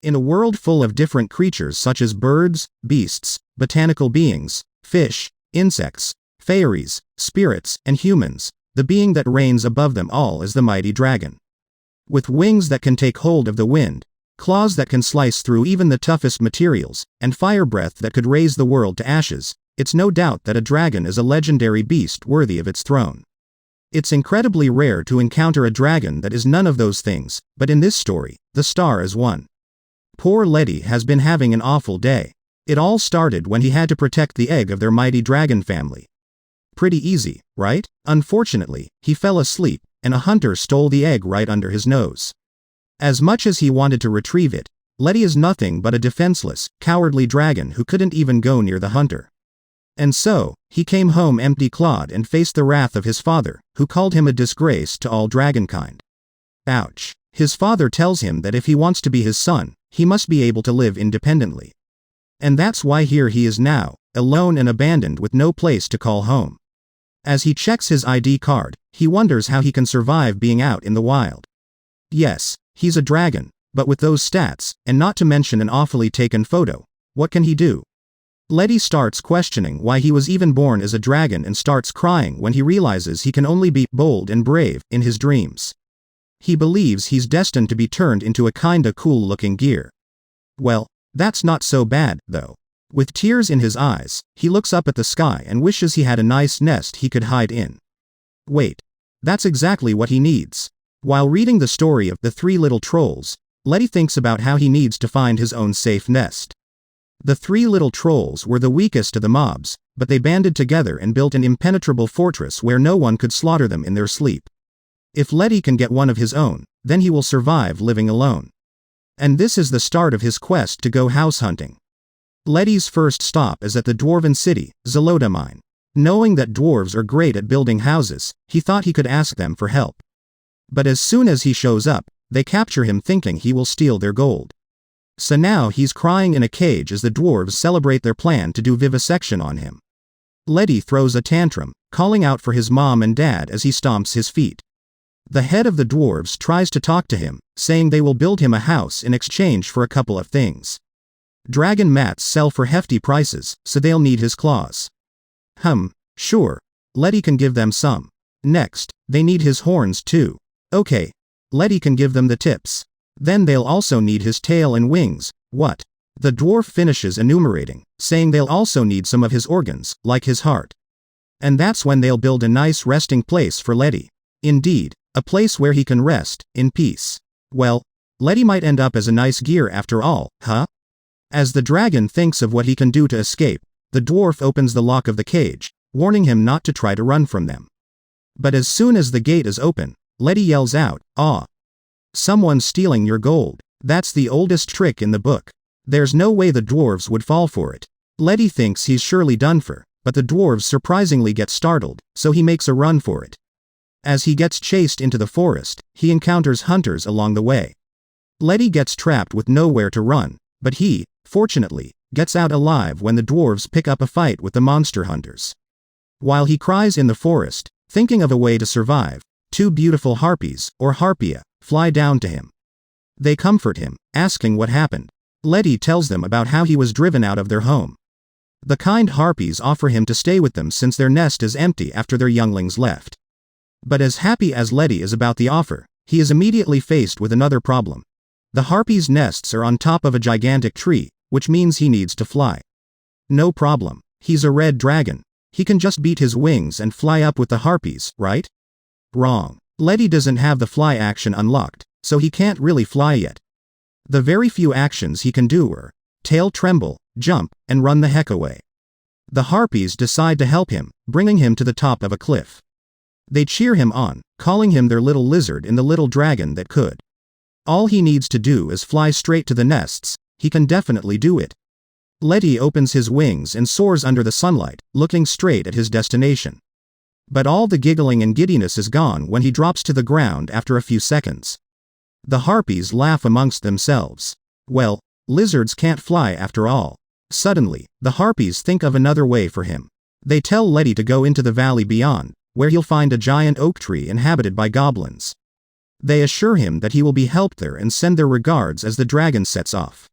In a world full of different creatures such as birds, beasts, botanical beings, fish, insects, fairies, spirits, and humans, the being that reigns above them all is the mighty dragon. With wings that can take hold of the wind, claws that can slice through even the toughest materials, and fire breath that could raise the world to ashes, it's no doubt that a dragon is a legendary beast worthy of its throne. It's incredibly rare to encounter a dragon that is none of those things, but in this story, the star is one. Poor Letty has been having an awful day. It all started when he had to protect the egg of their mighty dragon family. Pretty easy, right? Unfortunately, he fell asleep, and a hunter stole the egg right under his nose. As much as he wanted to retrieve it, Letty is nothing but a defenseless, cowardly dragon who couldn't even go near the hunter. And so, he came home empty-clawed and faced the wrath of his father, who called him a disgrace to all dragonkind. Ouch. His father tells him that if he wants to be his son, he must be able to live independently. And that's why here he is now, alone and abandoned with no place to call home. As he checks his ID card, he wonders how he can survive being out in the wild. Yes, he's a dragon, but with those stats, and not to mention an awfully taken photo, what can he do? Letty starts questioning why he was even born as a dragon and starts crying when he realizes he can only be bold and brave in his dreams. He believes he's destined to be turned into a kinda cool-looking gear. Well, that's not so bad, though. With tears in his eyes, he looks up at the sky and wishes he had a nice nest he could hide in. Wait. That's exactly what he needs. While reading the story of The Three Little Trolls, Letty thinks about how he needs to find his own safe nest. The three little trolls were the weakest of the mobs, but they banded together and built an impenetrable fortress where no one could slaughter them in their sleep. If Letty can get one of his own, then he will survive living alone. And this is the start of his quest to go house hunting. Letty's first stop is at the dwarven city, Zolodamine. Knowing that dwarves are great at building houses, he thought he could ask them for help. But as soon as he shows up, they capture him thinking he will steal their gold. So now he's crying in a cage as the dwarves celebrate their plan to do vivisection on him. Letty throws a tantrum, calling out for his mom and dad as he stomps his feet. The head of the dwarves tries to talk to him, saying they will build him a house in exchange for a couple of things. Dragon mats sell for hefty prices, so they'll need his claws. Sure. Letty can give them some. Next, they need his horns too. Okay. Letty can give them the tips. Then they'll also need his tail and wings. What? The dwarf finishes enumerating, saying they'll also need some of his organs, like his heart. And that's when they'll build a nice resting place for Letty. Indeed, a place where he can rest, in peace. Well, Letty might end up as a nice gear after all, huh? As the dragon thinks of what he can do to escape, the dwarf opens the lock of the cage, warning him not to try to run from them. But as soon as the gate is open, Letty yells out, "Ah! Someone's stealing your gold." That's the oldest trick in the book. There's no way the dwarves would fall for it. Letty thinks he's surely done for, but the dwarves surprisingly get startled, so he makes a run for it. As he gets chased into the forest, he encounters hunters along the way. Letty gets trapped with nowhere to run, but he, fortunately, gets out alive when the dwarves pick up a fight with the monster hunters. While he cries in the forest, thinking of a way to survive, two beautiful harpies, or harpia, fly down to him. They comfort him, asking what happened. Letty tells them about how he was driven out of their home. The kind harpies offer him to stay with them since their nest is empty after their younglings left. But as happy as Letty is about the offer, he is immediately faced with another problem. The harpies' nests are on top of a gigantic tree, which means he needs to fly. No problem. He's a red dragon. He can just beat his wings and fly up with the harpies, right? Wrong. Letty doesn't have the fly action unlocked, so he can't really fly yet. The very few actions he can do are tail tremble, jump, and run the heck away. The harpies decide to help him, bringing him to the top of a cliff. They cheer him on, calling him their little lizard and the little dragon that could. All he needs to do is fly straight to the nests. He can definitely do it. Letty opens his wings and soars under the sunlight, looking straight at his destination. But all the giggling and giddiness is gone when he drops to the ground after a few seconds. The harpies laugh amongst themselves. Well, lizards can't fly after all. Suddenly, the harpies think of another way for him. They tell Letty to go into the valley beyond, where he'll find a giant oak tree inhabited by goblins. They assure him that he will be helped there and send their regards as the dragon sets off.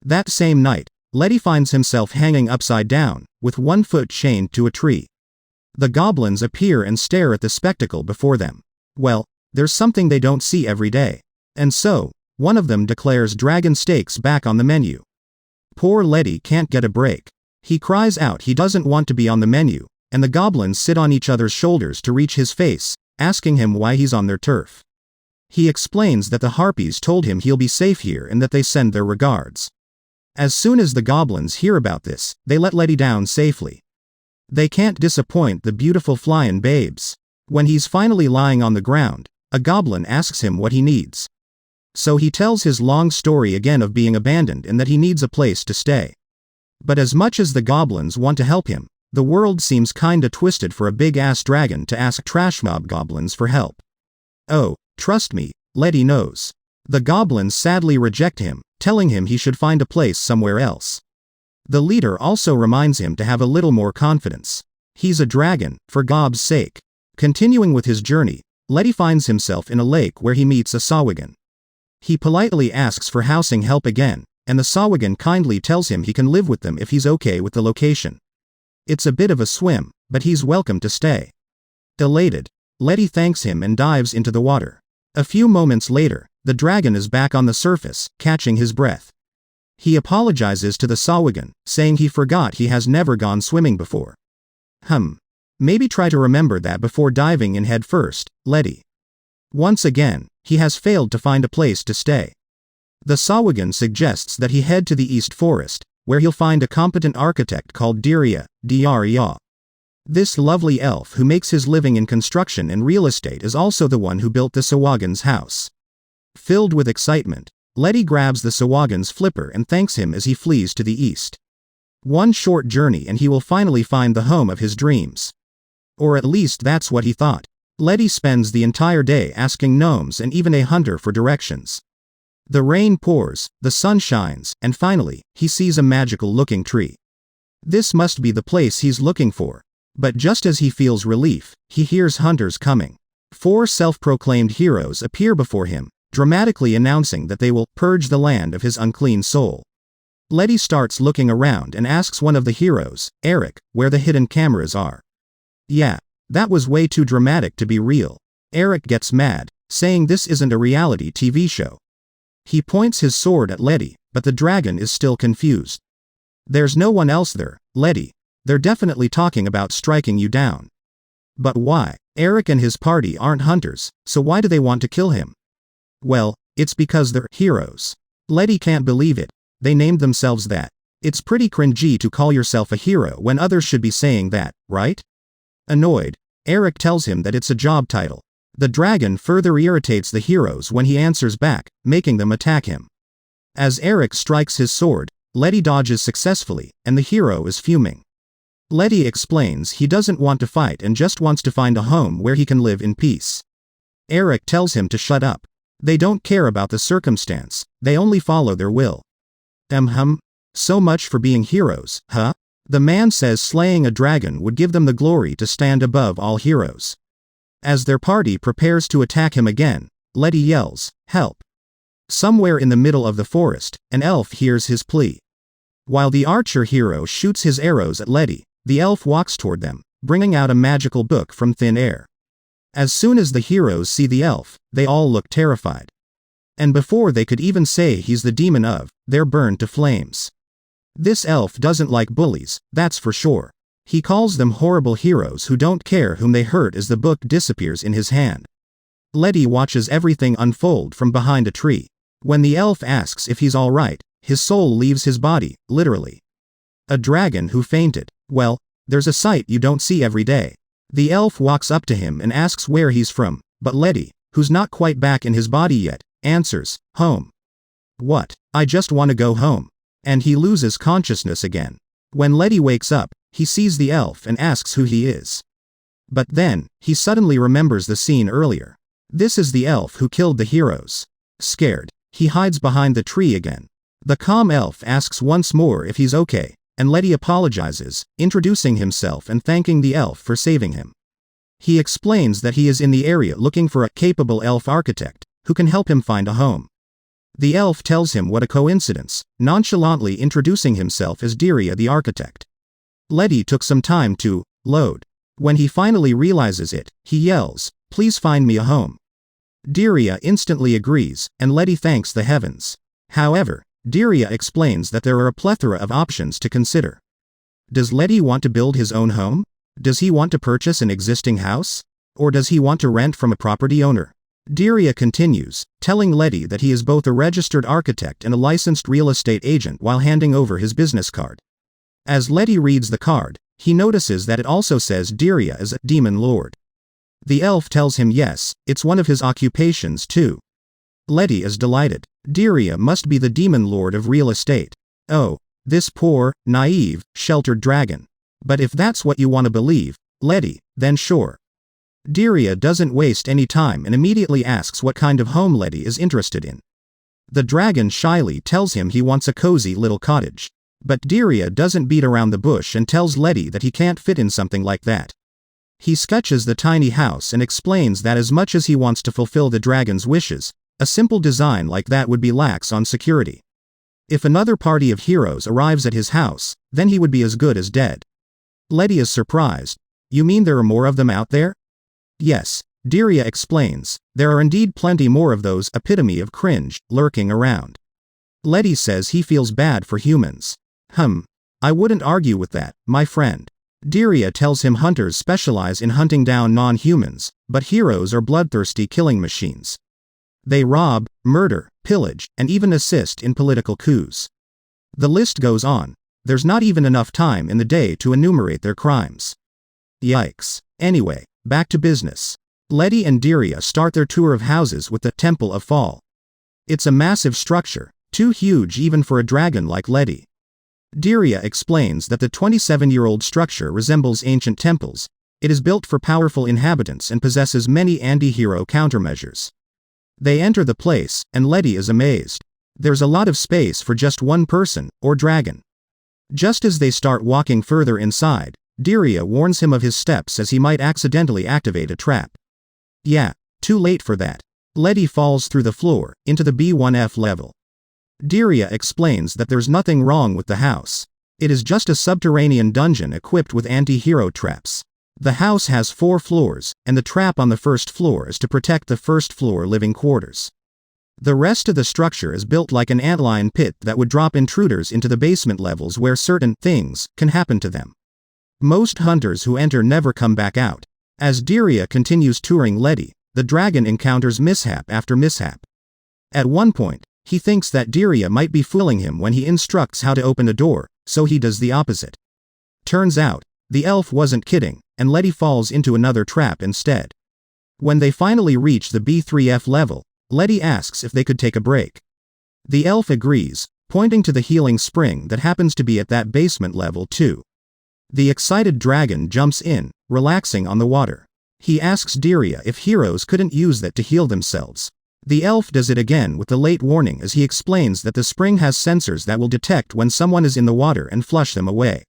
That same night, Letty finds himself hanging upside down, with one foot chained to a tree. The goblins appear and stare at the spectacle before them. Well, there's something they don't see every day. And so, one of them declares dragon steaks back on the menu. Poor Letty can't get a break. He cries out he doesn't want to be on the menu, and the goblins sit on each other's shoulders to reach his face, asking him why he's on their turf. He explains that the harpies told him he'll be safe here and that they send their regards. As soon as the goblins hear about this, they let Letty down safely. They can't disappoint the beautiful flyin' babes. When he's finally lying on the ground, a goblin asks him what he needs. So he tells his long story again of being abandoned and that he needs a place to stay. But as much as the goblins want to help him, the world seems kinda twisted for a big-ass dragon to ask trash mob goblins for help. Oh, trust me, Letty knows. The goblins sadly reject him, telling him he should find a place somewhere else. The leader also reminds him to have a little more confidence. He's a dragon, for Gob's sake. Continuing with his journey, Letty finds himself in a lake where he meets a Sahuagin. He politely asks for housing help again, and the Sahuagin kindly tells him he can live with them if he's okay with the location. It's a bit of a swim, but he's welcome to stay. Elated, Letty thanks him and dives into the water. A few moments later, the dragon is back on the surface, catching his breath. He apologizes to the Sahuagin, saying he forgot he has never gone swimming before. Maybe try to remember that before diving in head first, Letty. Once again, he has failed to find a place to stay. The Sahuagin suggests that he head to the East Forest, where he'll find a competent architect called Diria. This lovely elf who makes his living in construction and real estate is also the one who built the Sahuagin's house. Filled with excitement, Letty grabs the Sahuagin's flipper and thanks him as he flees to the east. One short journey and he will finally find the home of his dreams. Or at least that's what he thought. Letty spends the entire day asking gnomes and even a hunter for directions. The rain pours, the sun shines, and finally, he sees a magical-looking tree. This must be the place he's looking for. But just as he feels relief, he hears hunters coming. 4 self-proclaimed heroes appear before him, dramatically announcing that they will purge the land of his unclean soul. Letty starts looking around and asks one of the heroes, Eric, where the hidden cameras are. Yeah, that was way too dramatic to be real. Eric gets mad, saying this isn't a reality TV show. He points his sword at Letty, but the dragon is still confused. There's no one else there, Letty. They're definitely talking about striking you down. But why? Eric and his party aren't hunters, so why do they want to kill him? Well, it's because they're heroes. Letty can't believe it. They named themselves that. It's pretty cringy to call yourself a hero when others should be saying that, right? Annoyed, Eric tells him that it's a job title. The dragon further irritates the heroes when he answers back, making them attack him. As Eric strikes his sword, Letty dodges successfully, and the hero is fuming. Letty explains he doesn't want to fight and just wants to find a home where he can live in peace. Eric tells him to shut up. They don't care about the circumstance, they only follow their will. So much for being heroes, huh? The man says slaying a dragon would give them the glory to stand above all heroes. As their party prepares to attack him again, Letty yells, "Help!" Somewhere in the middle of the forest, an elf hears his plea. While the archer hero shoots his arrows at Letty, the elf walks toward them, bringing out a magical book from thin air. As soon as the heroes see the elf, they all look terrified. And before they could even say he's the demon of, they're burned to flames. This elf doesn't like bullies, that's for sure. He calls them horrible heroes who don't care whom they hurt as the book disappears in his hand. Letty watches everything unfold from behind a tree. When the elf asks if he's alright, his soul leaves his body, literally. A dragon who fainted. Well, there's a sight you don't see every day. The elf walks up to him and asks where he's from, but Letty, who's not quite back in his body yet, answers, "Home." What? I just want to go home. And he loses consciousness again. When Letty wakes up, he sees the elf and asks who he is. But then, he suddenly remembers the scene earlier. This is the elf who killed the heroes. Scared, he hides behind the tree again. The calm elf asks once more if he's okay, and Letty apologizes, introducing himself and thanking the elf for saving him. He explains that he is in the area looking for a capable elf architect who can help him find a home. The elf tells him what a coincidence, nonchalantly introducing himself as Diria the architect. Letty took some time to load. When he finally realizes it, he yells, "Please find me a home." Diria instantly agrees, and Letty thanks the heavens. However, Diria explains that there are a plethora of options to consider. Does Letty want to build his own home? Does he want to purchase an existing house? Or does he want to rent from a property owner? Diria continues, telling Letty that he is both a registered architect and a licensed real estate agent while handing over his business card. As Letty reads the card, he notices that it also says Diria is a demon lord. The elf tells him yes, it's one of his occupations too. Letty is delighted. Diria must be the demon lord of real estate. Oh, this poor, naive, sheltered dragon. But if that's what you want to believe, Letty, then sure. Diria doesn't waste any time and immediately asks what kind of home Letty is interested in. The dragon shyly tells him he wants a cozy little cottage. But Diria doesn't beat around the bush and tells Letty that he can't fit in something like that. He sketches the tiny house and explains that as much as he wants to fulfill the dragon's wishes, a simple design like that would be lax on security. If another party of heroes arrives at his house, then he would be as good as dead. Letty is surprised. You mean there are more of them out there? Yes, Diria explains, there are indeed plenty more of those epitome of cringe lurking around. Letty says he feels bad for humans. I wouldn't argue with that, my friend. Diria tells him hunters specialize in hunting down non-humans, but heroes are bloodthirsty killing machines. They rob, murder, pillage, and even assist in political coups. The list goes on. There's not even enough time in the day to enumerate their crimes. Yikes. Anyway, back to business. Letty and Diria start their tour of houses with the Temple of Fall. It's a massive structure, too huge even for a dragon like Letty. Diria explains that the 27-year-old structure resembles ancient temples. It is built for powerful inhabitants and possesses many anti-hero countermeasures. They enter the place, and Letty is amazed. There's a lot of space for just one person, or dragon. Just as they start walking further inside, Diria warns him of his steps as he might accidentally activate a trap. Yeah, too late for that. Letty falls through the floor, into the B1F level. Diria explains that there's nothing wrong with the house. It is just a subterranean dungeon equipped with anti-hero traps. The house has 4 floors, and the trap on the first floor is to protect the first floor living quarters. The rest of the structure is built like an antlion pit that would drop intruders into the basement levels where certain things can happen to them. Most hunters who enter never come back out. As Diria continues touring Letty, the dragon encounters mishap after mishap. At one point, he thinks that Diria might be fooling him when he instructs how to open a door, so he does the opposite. Turns out, the elf wasn't kidding, and Letty falls into another trap instead. When they finally reach the B3F level, Letty asks if they could take a break. The elf agrees, pointing to the healing spring that happens to be at that basement level too. The excited dragon jumps in, relaxing on the water. He asks Diria if heroes couldn't use that to heal themselves. The elf does it again with the late warning as he explains that the spring has sensors that will detect when someone is in the water and flush them away.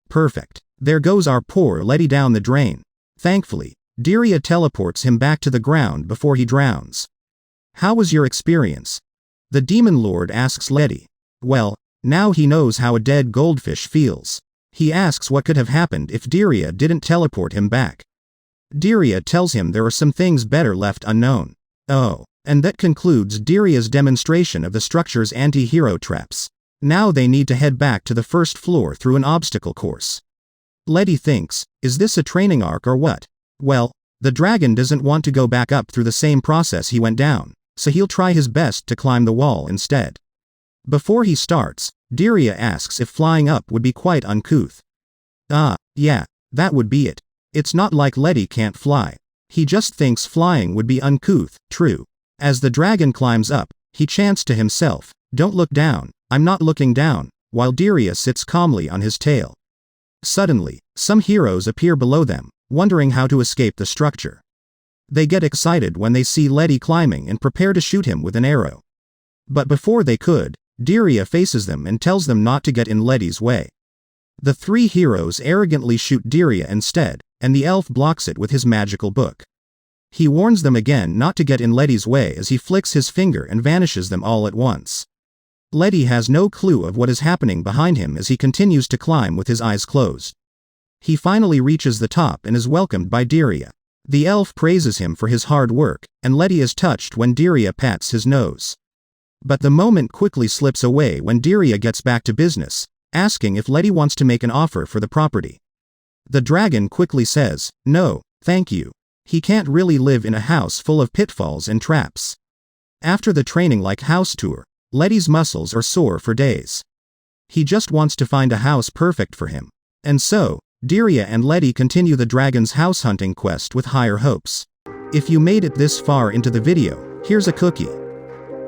Perfect. There goes our poor Letty down the drain. Thankfully, Diria teleports him back to the ground before he drowns. How was your experience? The demon lord asks Letty. Well, now he knows how a dead goldfish feels. He asks what could have happened if Diria didn't teleport him back. Diria tells him there are some things better left unknown. Oh, and that concludes Diria's demonstration of the structure's anti-hero traps. Now they need to head back to the first floor through an obstacle course. Letty thinks, is this a training arc or what? Well, the dragon doesn't want to go back up through the same process he went down, so he'll try his best to climb the wall instead. Before he starts, Diria asks if flying up would be quite uncouth. Yeah, that would be it. It's not like Letty can't fly. He just thinks flying would be uncouth, true. As the dragon climbs up, he chants to himself, don't look down, I'm not looking down, while Diria sits calmly on his tail. Suddenly, some heroes appear below them, wondering how to escape the structure. They get excited when they see Letty climbing and prepare to shoot him with an arrow. But before they could, Diria faces them and tells them not to get in Letty's way. The 3 heroes arrogantly shoot Diria instead, and the elf blocks it with his magical book. He warns them again not to get in Letty's way as he flicks his finger and vanishes them all at once. Letty has no clue of what is happening behind him as he continues to climb with his eyes closed. He finally reaches the top and is welcomed by Diria. The elf praises him for his hard work, and Letty is touched when Diria pats his nose. But the moment quickly slips away when Diria gets back to business, asking if Letty wants to make an offer for the property. The dragon quickly says, "No, thank you." He can't really live in a house full of pitfalls and traps. After the training-like house tour, Letty's muscles are sore for days. He just wants to find a house perfect for him. And so, Diria and Letty continue the dragon's house hunting quest with higher hopes. If you made it this far into the video, here's a cookie.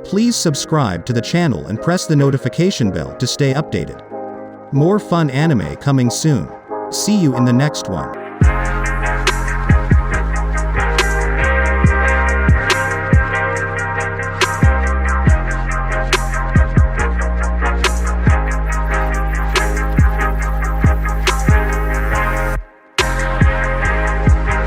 Please subscribe to the channel and press the notification bell to stay updated. More fun anime coming soon. See you in the next one.